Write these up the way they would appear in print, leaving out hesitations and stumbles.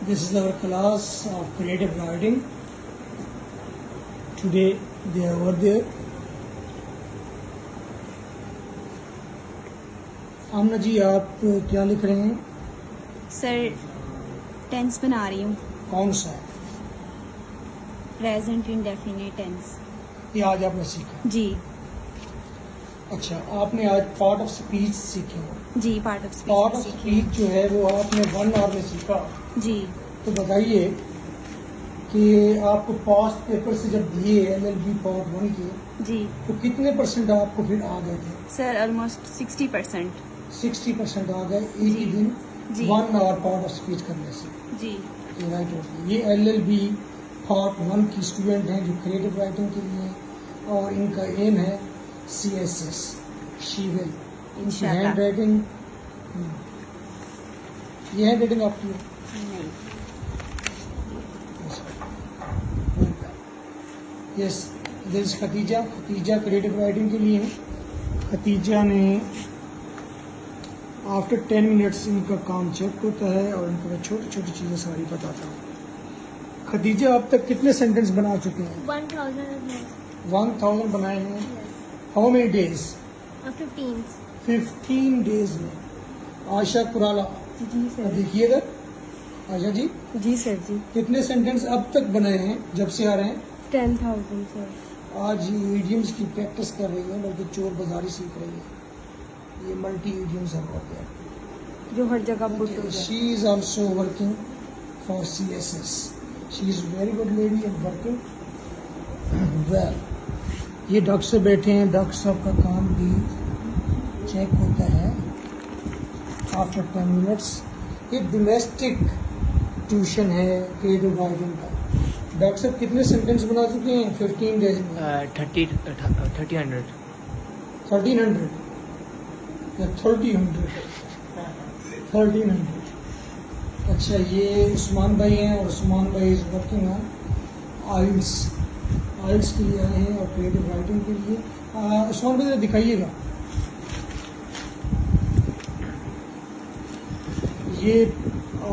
This is our class of creative writing. Today they are over there. आमना जी आप क्या लिख रहे हैं? सर टेंस बना रही हूँ. कौन सा? Present indefinite tense. ये आज आपने सीखा? जी. अच्छा, आपने आज पार्ट ऑफ स्पीच सीखी हो? जी, part of part of speech. Speech जो है वो आपने 1 आवर में सीखा. जी. तो बताइए कि आपको पास्ट पेपर से जब दिए LLB पार्ट 1 के, जी. तो कितने परसेंट आपको फिर आ गए थे? Sir almost 60%. 60% आ गए एक ही दिन जी. 1 आवर पार्ट ऑफ स्पीच करने से. जी. ये राइट होती. ये LLB पार्ट 1 की स्टूडेंट हैं जो क्रिएटिव राइटिंग के लिए हैं और इनका एम है CSS. शी विल इंशाल्लाह. Hand writing. ये हैंड राइटिंग आपकी है? नहीं. Yes, this Khatija. Khatija creative writing के लिए है. खतीजा ने आफ्टर 10 मिनट्स इनका काम चेक होता है और इनको मैं छोटी छोटी चीज़ें सारी बताता हूँ. खतीजा अब तक कितने सेंटेंस बना चुके हैं? 1000 बनाए हैं. How many days? 15 डेज में. आशा कुराला, जी सर. देखिएगा. आशा जी, जी सर. जी. कितने सेंटेंस अब तक बनाए हैं जब से आ रहे हैं? 10,000 सर. आज ये इडियम्स की प्रैक्टिस कर रही है, बल्कि चोर बाजारी सीख रही है. ये मल्टी इडियम्स है होते हैं जो हर जगह पुट हो जाए. She is also working for CSS. She is very good lady and working well. ये डॉक्टर साहब बैठे हैं. डॉक्टर साहब का काम भी चेक होता है आफ्टर 10 मिनट्स. ये डोमेस्टिक ट्यूशन है क्रिएटिव राइटिंग का. डॉक्टर साहब कितने सेंटेंस बना चुके हैं 15 डेज में? 1300 या 1300. अच्छा, ये उस्मान भाई हैं और उस्मान भाई इज वर्किंग ऑन आइल्स के लिए आए हैं और क्रिएटिव राइटिंग के लिए. उस्मान भाई दिखाइएगा. ये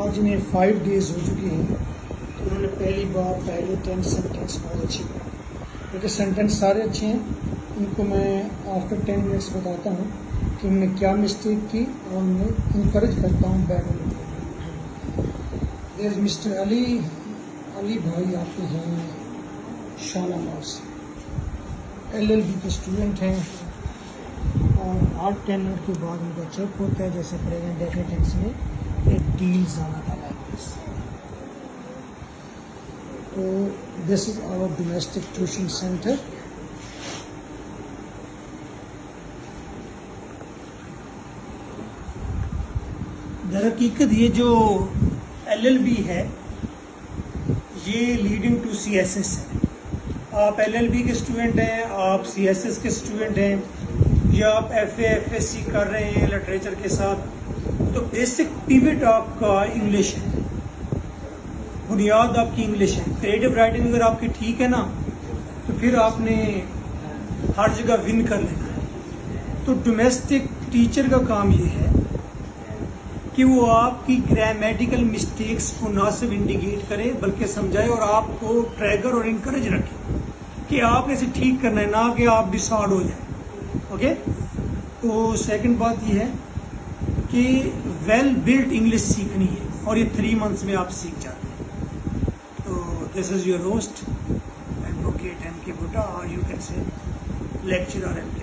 आज इन्हें 5 डेज हो चुके हैं. तो उन्होंने पहली बार पहले 10 सेंटेंस बहुत अच्छे बनाए. क्योंकि सेंटेंस सारे अच्छे हैं. इनको मैं आफ्टर 10 मिनट्स बताता हूँ कि उन्होंने क्या मिस्टेक की और उन्हें इनकरेज करता हूँ better. There is mister Ali भाई आते हैं शालामार से. LLB के स्टूडेंट हैं और 8-10 मिनट के बाद उनका चेक होता है. जैसे प्रेजेंट डेफिनेट टेंस में एक डील्स आना था लाइक दिस. तो this is our domestic tuition centre. दरहकीकत ये जो LLB है ये लीडिंग टू CSS है. आप LLB के स्टूडेंट हैं, आप CSS के स्टूडेंट हैं, या आप FA FSC कर रहे हैं लिटरेचर के साथ, तो बेसिक पिवट आपका इंग्लिश है. बुनियाद आपकी इंग्लिश है. क्रिएटिव राइटिंग अगर आपकी ठीक है ना तो फिर आपने हर जगह विन कर लेना है. तो डोमेस्टिक टीचर का काम ये है कि वो आपकी ग्रामेटिकल मिस्टेक्स को ना सिर्फ इंडिकेट करे बल्कि समझाए और आपको ट्रैगर और इनकरेज रखे कि आप इसे ठीक करना है, ना कि आप डिसऑर्ड हो जाए. ओके. तो सेकंड बात ये है कि वेल बिल्ट इंग्लिश सीखनी है और ये 3 मंथ्स में आप सीख जाते हैं. तो this is your host advocate MK Bhutta, और you can say lecturer MK